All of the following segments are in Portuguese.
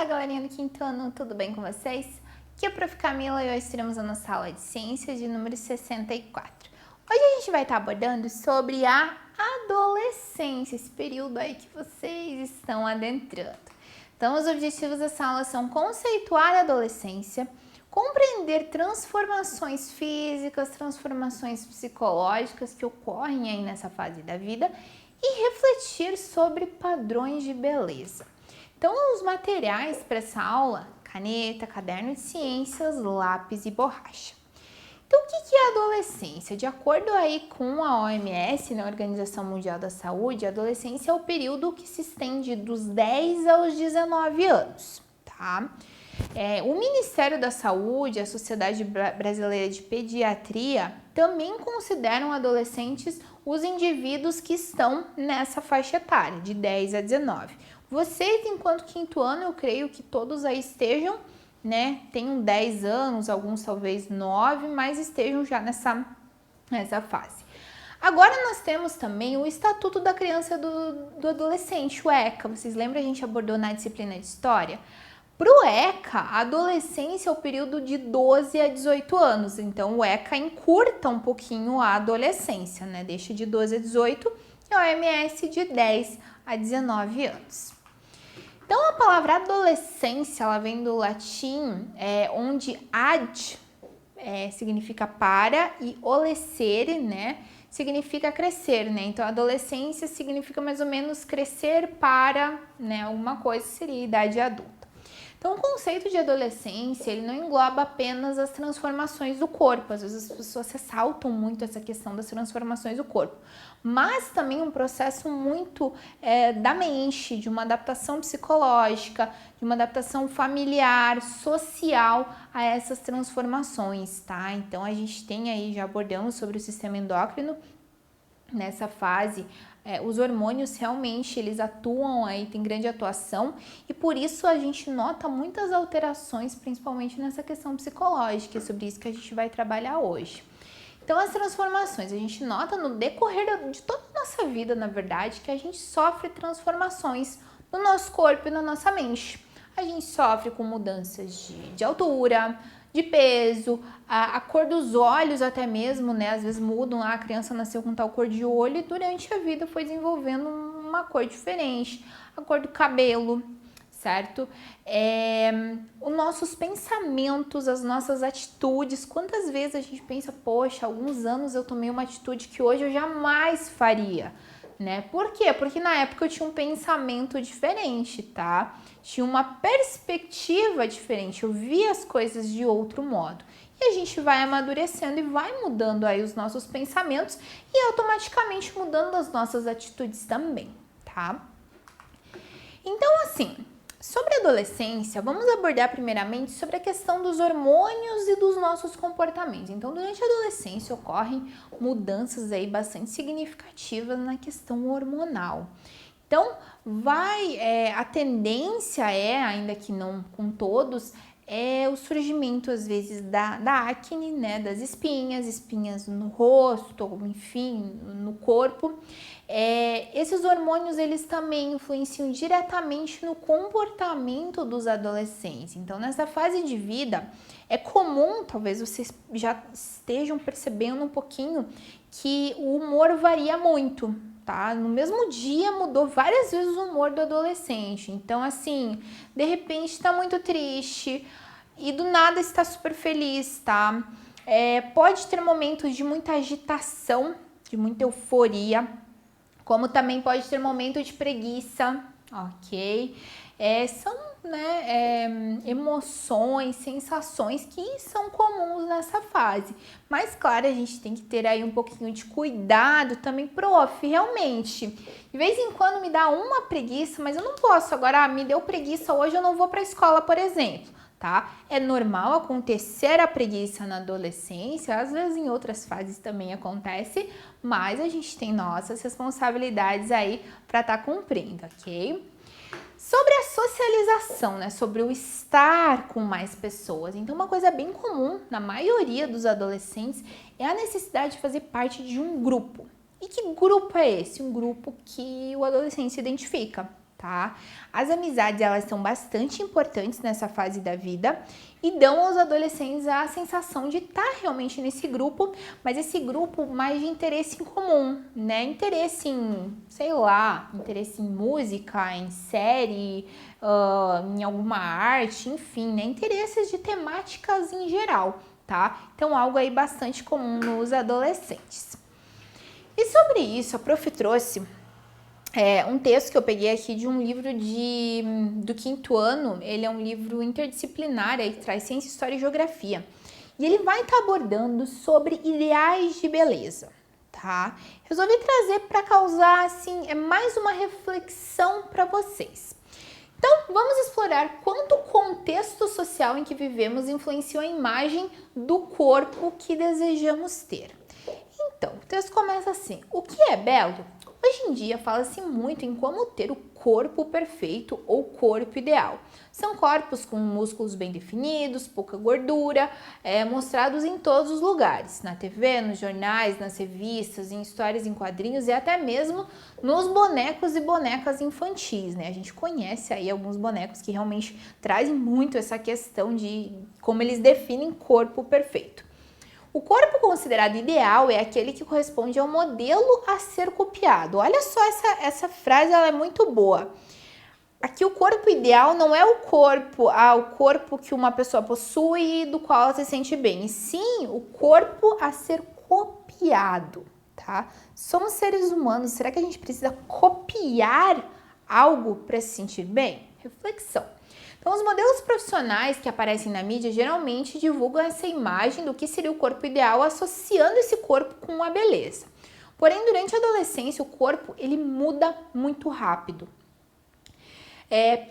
galerinha do quinto ano, tudo bem com vocês? Aqui é a Prof. Camila e hoje estaremos na nossa aula de ciências de número 64. Hoje a gente vai estar abordando sobre a adolescência, esse período aí que vocês estão adentrando. Então, os objetivos dessa aula são conceituar a adolescência, compreender transformações físicas, transformações psicológicas que ocorrem aí nessa fase da vida e refletir sobre padrões de beleza. Então, os materiais para essa aula: caneta, caderno de ciências, lápis e borracha. Então, o que é a adolescência? De acordo aí com a OMS, né, Organização Mundial da Saúde, a adolescência é o período que se estende dos 10 aos 19 anos, tá? O Ministério da Saúde, a Sociedade Brasileira de Pediatria, também consideram adolescentes os indivíduos que estão nessa faixa etária, de 10 a 19. Vocês, enquanto quinto ano, eu creio que todos aí estejam, né, tenham 10 anos, alguns talvez 9, mas estejam já nessa fase. Agora nós temos também o Estatuto da Criança e do Adolescente, o ECA. Vocês lembram, a gente abordou na disciplina de História? Para o ECA, a adolescência é o período de 12 a 18 anos, então o ECA encurta um pouquinho a adolescência, né? Deixa de 12 a 18 e a OMS de 10 a 19 anos. Então, a palavra adolescência, ela vem do latim, onde ad significa para e olescere, né, significa crescer, né? Então, adolescência significa mais ou menos crescer para, né, alguma coisa, seria a idade adulta. Então, o conceito de adolescência, ele não engloba apenas as transformações do corpo. Às vezes as pessoas ressaltam muito essa questão das transformações do corpo, mas também um processo muito da mente, de uma adaptação psicológica, de uma adaptação familiar, social a essas transformações, tá? Então, a gente tem aí, já abordamos sobre o sistema endócrino. Nessa fase, os hormônios realmente eles atuam aí, tem grande atuação, e por isso a gente nota muitas alterações, principalmente nessa questão psicológica, é sobre isso que a gente vai trabalhar hoje. Então, as transformações, a gente nota no decorrer de toda a nossa vida, na verdade, que a gente sofre transformações no nosso corpo e na nossa mente. A gente sofre com mudanças de altura, de peso, a cor dos olhos até mesmo, né? Às vezes mudam, a criança nasceu com tal cor de olho e durante a vida foi desenvolvendo uma cor diferente, a cor do cabelo, certo? Os nossos pensamentos, as nossas atitudes, quantas vezes a gente pensa, poxa, há alguns anos eu tomei uma atitude que hoje eu jamais faria, né? Por quê? Porque na época eu tinha um pensamento diferente, tá? Tinha uma perspectiva diferente, eu via as coisas de outro modo. E a gente vai amadurecendo e vai mudando aí os nossos pensamentos e automaticamente mudando as nossas atitudes também, tá? Então, assim, sobre a adolescência, vamos abordar primeiramente sobre a questão dos hormônios e dos nossos comportamentos. Então, durante a adolescência ocorrem mudanças aí bastante significativas na questão hormonal. Então, a tendência ainda que não com todos, o surgimento, às vezes, da acne, né, das espinhas no rosto, enfim, no corpo. Esses hormônios, eles também influenciam diretamente no comportamento dos adolescentes. Então, nessa fase de vida, é comum, talvez vocês já estejam percebendo um pouquinho, que o humor varia muito, tá? No mesmo dia mudou várias vezes o humor do adolescente. Então, assim, de repente está muito triste e do nada está super feliz, tá? Pode ter momentos de muita agitação, de muita euforia, como também pode ter momento de preguiça, ok? São, né, emoções, sensações que são comuns nessa fase. Mas, claro, a gente tem que ter aí um pouquinho de cuidado também, prof, realmente. De vez em quando me dá uma preguiça, mas eu não posso agora, me deu preguiça hoje, eu não vou para a escola, por exemplo. Tá? É normal acontecer a preguiça na adolescência, às vezes em outras fases também acontece, mas a gente tem nossas responsabilidades aí para estar cumprindo, ok? Sobre a socialização, né? Sobre o estar com mais pessoas. Então, uma coisa bem comum na maioria dos adolescentes é a necessidade de fazer parte de um grupo. E que grupo é esse? Um grupo que o adolescente se identifica, tá? tá? As amizades, elas são bastante importantes nessa fase da vida e dão aos adolescentes a sensação de estar realmente nesse grupo, mas esse grupo mais de interesse em comum, né? Interesse em, sei lá, interesse em música, em série, em alguma arte, enfim, né? Interesses de temáticas em geral, tá? Então, algo aí bastante comum nos adolescentes. E sobre isso, a prof trouxe um texto que eu peguei aqui de um livro do 5º ano. Ele é um livro interdisciplinar, aí, que traz ciência, história e geografia. E ele vai estar abordando sobre ideais de beleza, tá? Resolvi trazer para causar, assim, mais uma reflexão para vocês. Então, vamos explorar quanto o contexto social em que vivemos influenciou a imagem do corpo que desejamos ter. Então, o texto começa assim: o que é belo? Hoje em dia fala-se muito em como ter o corpo perfeito ou corpo ideal. São corpos com músculos bem definidos, pouca gordura, mostrados em todos os lugares, na TV, nos jornais, nas revistas, em histórias em quadrinhos e até mesmo nos bonecos e bonecas infantis, né? A gente conhece aí alguns bonecos que realmente trazem muito essa questão de como eles definem corpo perfeito. O corpo considerado ideal é aquele que corresponde ao modelo a ser copiado. Olha só, essa frase, ela é muito boa. Aqui o corpo ideal não é o corpo que uma pessoa possui e do qual ela se sente bem, e sim o corpo a ser copiado, tá? Somos seres humanos, será que a gente precisa copiar algo para se sentir bem? Reflexão. Então, os modelos profissionais que aparecem na mídia geralmente divulgam essa imagem do que seria o corpo ideal, associando esse corpo com a beleza. Porém, durante a adolescência, o corpo ele muda muito rápido.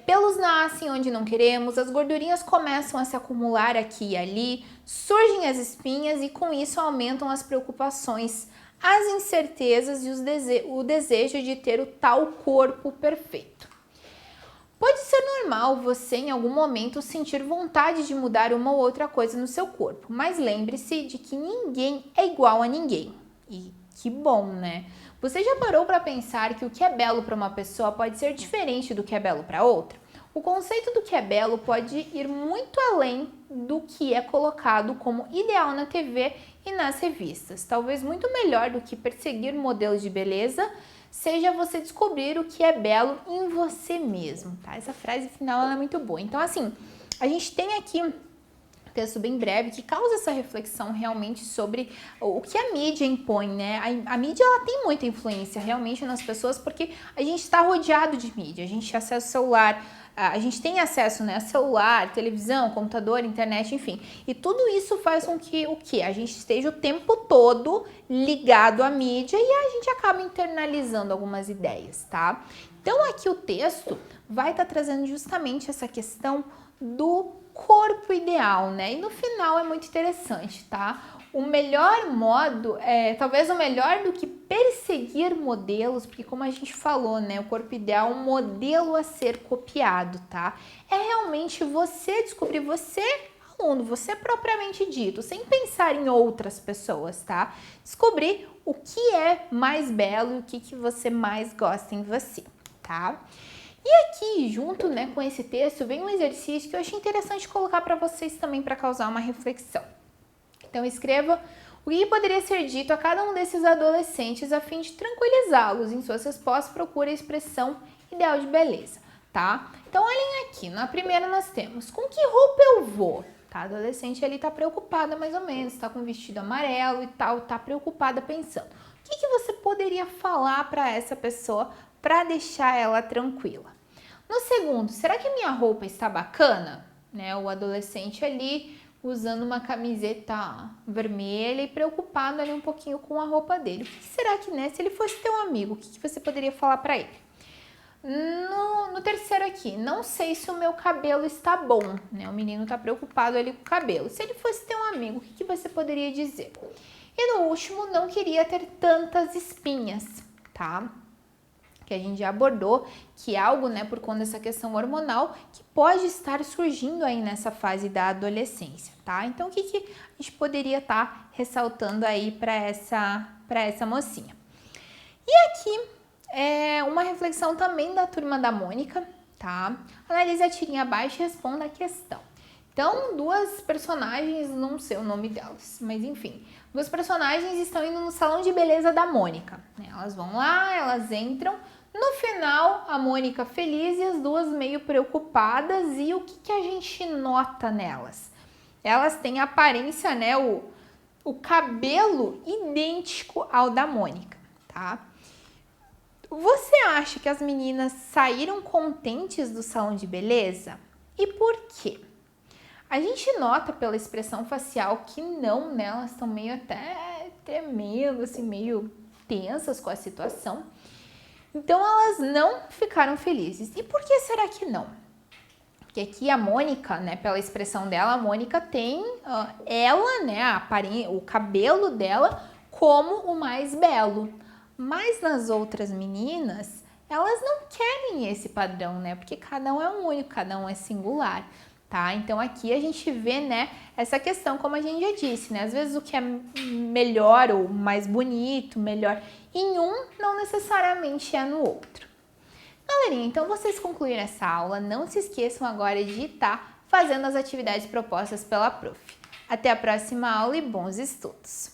Pelos nascem onde não queremos, as gordurinhas começam a se acumular aqui e ali, surgem as espinhas e com isso aumentam as preocupações, as incertezas e o desejo de ter o tal corpo perfeito. Pode ser normal você em algum momento sentir vontade de mudar uma ou outra coisa no seu corpo, mas lembre-se de que ninguém é igual a ninguém. E que bom, né? Você já parou para pensar que o que é belo para uma pessoa pode ser diferente do que é belo para outra? O conceito do que é belo pode ir muito além do que é colocado como ideal na TV e nas revistas. Talvez muito melhor do que perseguir modelos de beleza seja você descobrir o que é belo em você mesmo, tá? Essa frase final ela é muito boa. Então, assim, a gente tem aqui um texto bem breve que causa essa reflexão realmente sobre o que a mídia impõe, né? A mídia, ela tem muita influência realmente nas pessoas porque a gente está rodeado de mídia, a gente acessa o celular, a gente tem acesso, né, a celular, televisão, computador, internet, enfim. E tudo isso faz com que a gente esteja o tempo todo ligado à mídia e a gente acaba internalizando algumas ideias, tá? Então aqui o texto vai estar trazendo justamente essa questão do corpo ideal, né? E no final é muito interessante, tá? O melhor modo, talvez o melhor do que perseguir modelos, porque como a gente falou, né, o corpo ideal é um modelo a ser copiado, tá? É realmente você descobrir, você, aluno, você propriamente dito, sem pensar em outras pessoas, tá? Descobrir o que é mais belo e o que você mais gosta em você, tá? E aqui, junto, né, com esse texto, vem um exercício que eu achei interessante colocar para vocês também para causar uma reflexão. Então, escreva o que poderia ser dito a cada um desses adolescentes a fim de tranquilizá-los. Em suas respostas, procure a expressão ideal de beleza, tá? Então, olhem aqui. Na primeira nós temos, com que roupa eu vou? Tá? A adolescente ali tá preocupada mais ou menos, tá com um vestido amarelo e tal, tá preocupada pensando. O que você poderia falar para essa pessoa para deixar ela tranquila? No segundo, será que a minha roupa está bacana? Né? O adolescente ali usando uma camiseta vermelha e preocupado ali um pouquinho com a roupa dele. O que será que, né, se ele fosse teu amigo, o que você poderia falar para ele? No terceiro aqui, não sei se o meu cabelo está bom, né? O menino está preocupado ali com o cabelo. Se ele fosse teu amigo, o que você poderia dizer? E no último, não queria ter tantas espinhas, tá? Que a gente já abordou, que é algo, né, por conta dessa questão hormonal, que pode estar surgindo aí nessa fase da adolescência, tá? Então, o que a gente poderia estar ressaltando aí para essa mocinha? E aqui é uma reflexão também da turma da Mônica, tá? Analise a tirinha abaixo e responda a questão. Então, duas personagens, não sei o nome delas, mas enfim, duas personagens estão indo no salão de beleza da Mônica, né? Elas vão lá, elas entram, no final a Mônica feliz e as duas meio preocupadas, e o que a gente nota nelas? Elas têm a aparência, né, o cabelo idêntico ao da Mônica, tá? Você acha que as meninas saíram contentes do salão de beleza? E por quê? A gente nota pela expressão facial que não, né? Elas estão meio até tremendo, assim, meio tensas com a situação. Então, elas não ficaram felizes. E por que será que não? Porque aqui a Mônica, né, pela expressão dela, a Mônica tem ela, né, o cabelo dela como o mais belo. Mas nas outras meninas, elas não querem esse padrão, né? Porque cada um é único, cada um é singular. Tá? Então aqui a gente vê, né, essa questão, como a gente já disse, né, às vezes o que é melhor ou mais bonito, melhor em um, não necessariamente é no outro. Galerinha, então vocês concluíram essa aula, não se esqueçam agora de estar fazendo as atividades propostas pela prof. Até a próxima aula e bons estudos!